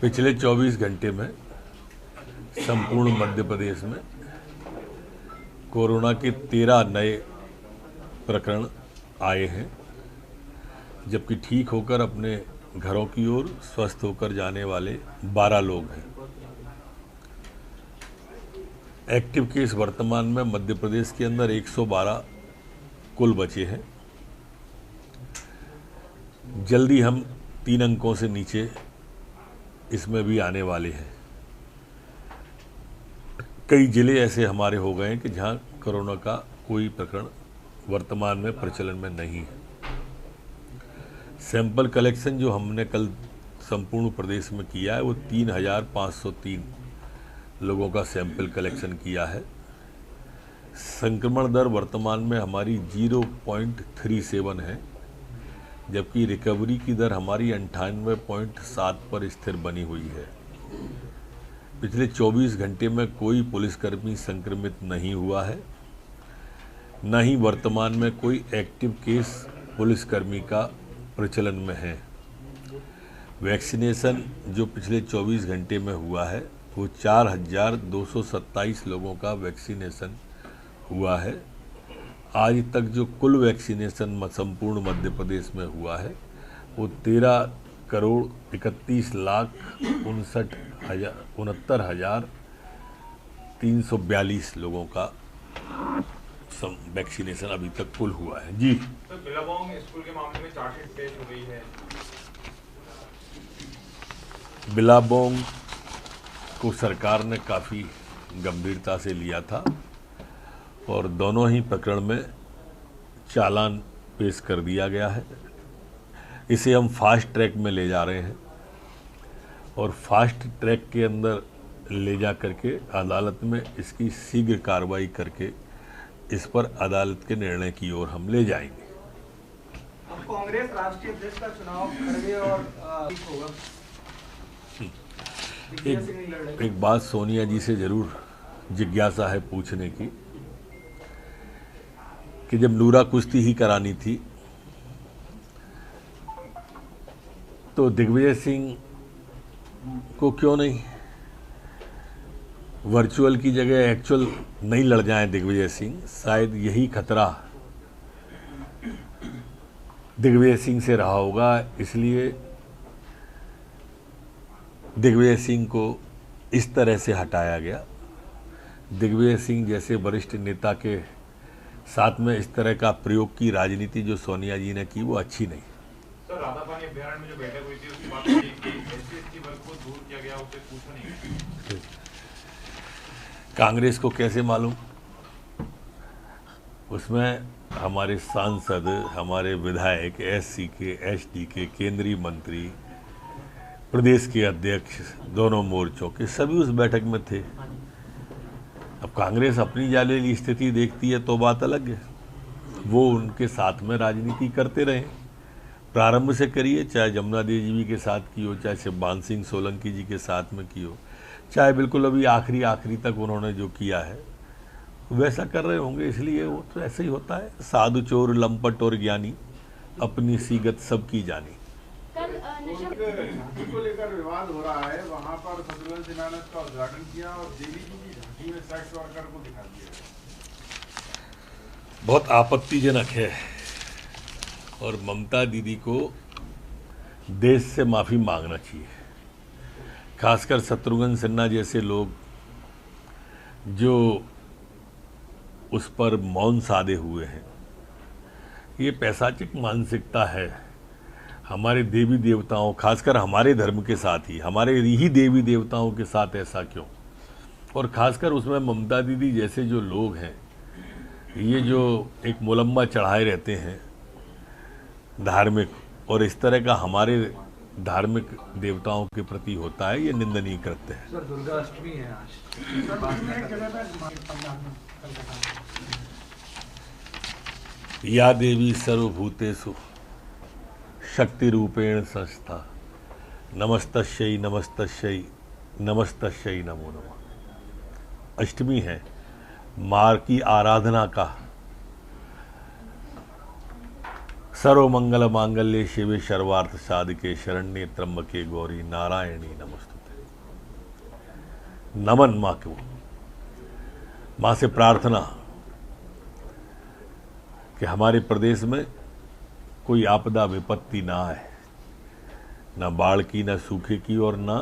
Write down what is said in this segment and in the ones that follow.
पिछले 24 घंटे में संपूर्ण मध्य प्रदेश में कोरोना के 13 नए प्रकरण आए हैं, जबकि ठीक होकर अपने घरों की ओर स्वस्थ होकर जाने वाले 12 लोग हैं। एक्टिव केस वर्तमान में मध्य प्रदेश के अंदर 112 कुल बचे हैं। जल्दी हम 3 अंकों से नीचे इसमें भी आने वाले हैं। कई जिले ऐसे हमारे हो गए हैं कि जहां कोरोना का कोई प्रकरण वर्तमान में प्रचलन में नहीं है। सैंपल कलेक्शन जो हमने कल संपूर्ण प्रदेश में किया है वो 3,503 लोगों का सैंपल कलेक्शन किया है। संक्रमण दर वर्तमान में हमारी 0.37 है, जबकि रिकवरी की दर हमारी 98.7 पर स्थिर बनी हुई है। पिछले 24 घंटे में कोई पुलिसकर्मी संक्रमित नहीं हुआ है, न ही वर्तमान में कोई एक्टिव केस पुलिसकर्मी का प्रचलन में है। वैक्सीनेशन जो पिछले 24 घंटे में हुआ है वो 4,227 लोगों का वैक्सीनेशन हुआ है। आज तक जो कुल वैक्सीनेशन संपूर्ण मध्य प्रदेश में हुआ है वो 13,61,69,342 लोगों का वैक्सीनेशन अभी तक कुल हुआ है। जी तो बिलाबोंग स्कूल के मामले में चार्जशीट पेश हो गई है। बिलाबोंग को सरकार ने काफ़ी गंभीरता से लिया था और दोनों ही प्रकरण में चालान पेश कर दिया गया है। इसे हम फास्ट ट्रैक में ले जा रहे हैं और फास्ट ट्रैक के अंदर ले जा करके अदालत में इसकी शीघ्र कार्रवाई करके इस पर अदालत के निर्णय की ओर हम ले जाएंगे। अब कांग्रेस राष्ट्रीय अध्यक्ष का चुनाव खड़गे और होगा। एक बात सोनिया जी से जरूर जिज्ञासा है पूछने की कि जब नूरा कुश्ती ही करानी थी तो दिग्विजय सिंह को क्यों नहीं, वर्चुअल की जगह एक्चुअल नहीं लड़ जाएं दिग्विजय सिंह। शायद यही खतरा दिग्विजय सिंह से रहा होगा, इसलिए दिग्विजय सिंह को इस तरह से हटाया गया। दिग्विजय सिंह जैसे वरिष्ठ नेता के साथ में इस तरह का प्रयोग की राजनीति जो सोनिया जी ने की वो अच्छी नहीं। सर, राधापानी अभ्यारण्य में जो बैठक हुई थी उसके बाद एससी/एसटी वर्ग को दूर किया गया, उससे पूछा नहीं। कांग्रेस को कैसे मालूम? उसमें हमारे सांसद, हमारे विधायक, एससी के, एसटी के, केंद्रीय मंत्री, प्रदेश के अध्यक्ष, दोनों मोर्चों के सभी उस बैठक में थे। अब कांग्रेस अपनी जालेली स्थिति देखती है तो बात अलग है, वो उनके साथ में राजनीति करते रहे। प्रारंभ से करिए, चाहे जमुना देवी जी के साथ की हो, चाहे शिवपाल सिंह सोलंकी जी के साथ में की हो, चाहे बिल्कुल अभी आखिरी तक उन्होंने जो किया है वैसा कर रहे होंगे। इसलिए वो तो ऐसे ही होता है, साधु चोर लंपट और ज्ञानी अपनी सीगत सबकी जानी। झांकी को लेकर विवाद हो रहा है, वहां पर शत्रुघ्न सिन्हा ने उसका उद्घाटन किया और देवी जी की झांकी में सेक्स वर्कर को दिखा दिया। बहुत आपत्तिजनक है और ममता दीदी को देश से माफी मांगना चाहिए। खासकर शत्रुघ्न सिन्हा जैसे लोग जो उस पर मौन साधे हुए हैं, ये पैशाचिक मानसिकता है। हमारे देवी देवताओं, खासकर हमारे धर्म के साथ ही, हमारे ही देवी देवताओं के साथ ऐसा क्यों? और खासकर उसमें ममता दीदी जैसे जो लोग हैं, ये जो एक मुलम्मा चढ़ाए रहते हैं धार्मिक, और इस तरह का हमारे धार्मिक देवताओं के प्रति होता है, ये निंदनीय कृत्य है। सर, दुर्गा अष्टमी है आज। या देवी सर्वभूतेषु शक्ति रूपेण संस्था नमस्तस्यै नमस्तस्यै नमस्तस्यै नमो नमः। अष्टमी है, माँ की आराधना का सर्वमंगल मांगल्ये शिवे सर्वार्थ साधिके शरण्ये त्र्यंबके गौरी नारायणी नमस्तुते। नमन माँ को, माँ से प्रार्थना कि हमारे प्रदेश में कोई आपदा विपत्ति ना आए, ना बाढ़ की, ना सूखे की और ना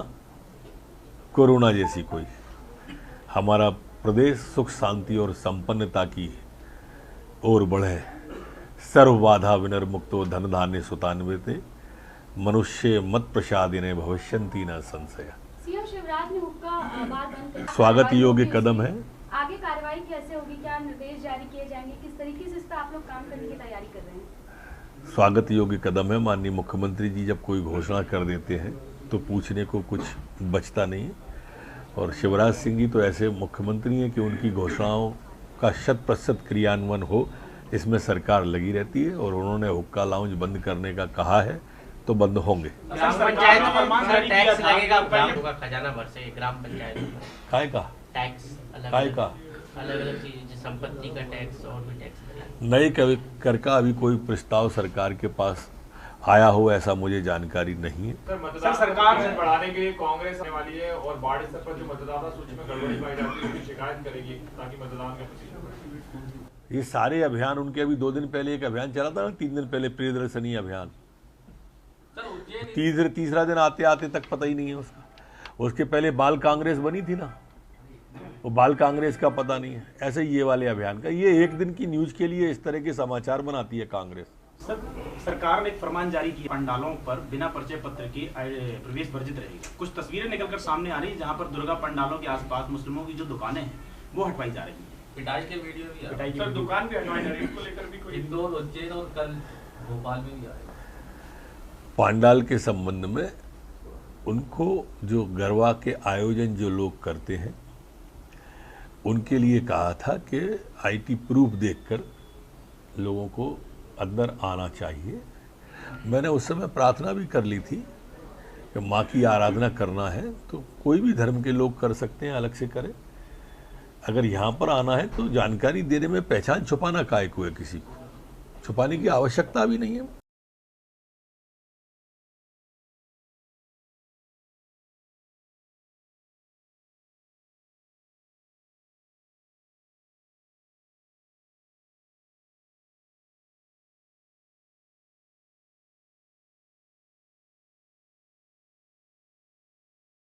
कोरोना जैसी कोई। हमारा प्रदेश सुख शांति और संपन्नता की ओर बढ़े। सर्व बाधा विनिर्मुक्तो धन धान्य सुतान्विते मनुष्य मत प्रसादिने भविष्यन्ति न संशय। सीएम शिवराज ने हुक्का बार बंद कर स्वागत योग्य कदम है। आगे कार्रवाई कैसे होगी, क्या निर्देश जारी किए जाएंगे, किस तरीके से इस पर आप लोग काम करने की तैयारी कर रहे हैं? स्वागत योग्य कदम है। माननीय मुख्यमंत्री जी जब कोई घोषणा कर देते हैं तो पूछने को कुछ बचता नहीं है, और शिवराज सिंह जी तो ऐसे मुख्यमंत्री हैं कि उनकी घोषणाओं का 100% क्रियान्वयन हो, इसमें सरकार लगी रहती है। और उन्होंने हुक्का लाउंज बंद करने का कहा है तो बंद होंगे। ग्राम पंचायत में टैक्स लगेगा, होगा खजाना भर से ग्राम पंचायत में काय का टैक्स काय का अलग चीज, संपत्ति का टैक्स और भी टैक्स। नए कर का अभी कोई प्रस्ताव सरकार के पास आया हो ऐसा मुझे जानकारी नहीं है। सर, मतदाता सरकार से बढ़ाने के लिए कांग्रेस आने वाली है और बाढ़ स्तर पर जो मतदाता सूची में गड़बड़ी पाई जाती है उसकी शिकायत करेगी ताकि मतदान का प्रतिशत बढ़े। ये सारे अभियान उनके, अभी 2 दिन पहले एक अभियान चला था ना, 3 दिन पहले प्रियदर्शनी अभियान, तीसरा दिन आते आते तक पता ही नहीं है उसका। उसके पहले बाल कांग्रेस बनी थी ना, वो बाल कांग्रेस का पता नहीं है। ऐसे ही ये वाले अभियान का, ये एक दिन की न्यूज के लिए इस तरह के समाचार बनाती है कांग्रेस। सर, सरकार ने एक फरमान जारी किया, पंडालों पर बिना परिचय पत्र के प्रवेश वर्जित रहेगा। कुछ तस्वीरें निकलकर सामने आ रही है जहां पर दुर्गा पंडालों के आसपास मुस्लिमों की जो दुकानें हैं वो हटवाई जा रही है। पिटाई के वीडियो भी आ रहे हैं। सर, दुकान भी हटवाई जा रही है, इसको लेकर भी कोई इंदौर, उज्जैन और कल भोपाल में भी आएगा। पांडाल के संबंध में उनको जो गरबा के आयोजन जो लोग करते हैं उनके लिए कहा था कि आईटी प्रूफ देखकर लोगों को अंदर आना चाहिए। मैंने उस समय प्रार्थना भी कर ली थी कि माँ की आराधना करना है तो कोई भी धर्म के लोग कर सकते हैं, अलग से करें। अगर यहाँ पर आना है तो जानकारी देने में पहचान छुपाना काहे को है, किसी को छुपाने की आवश्यकता भी नहीं है।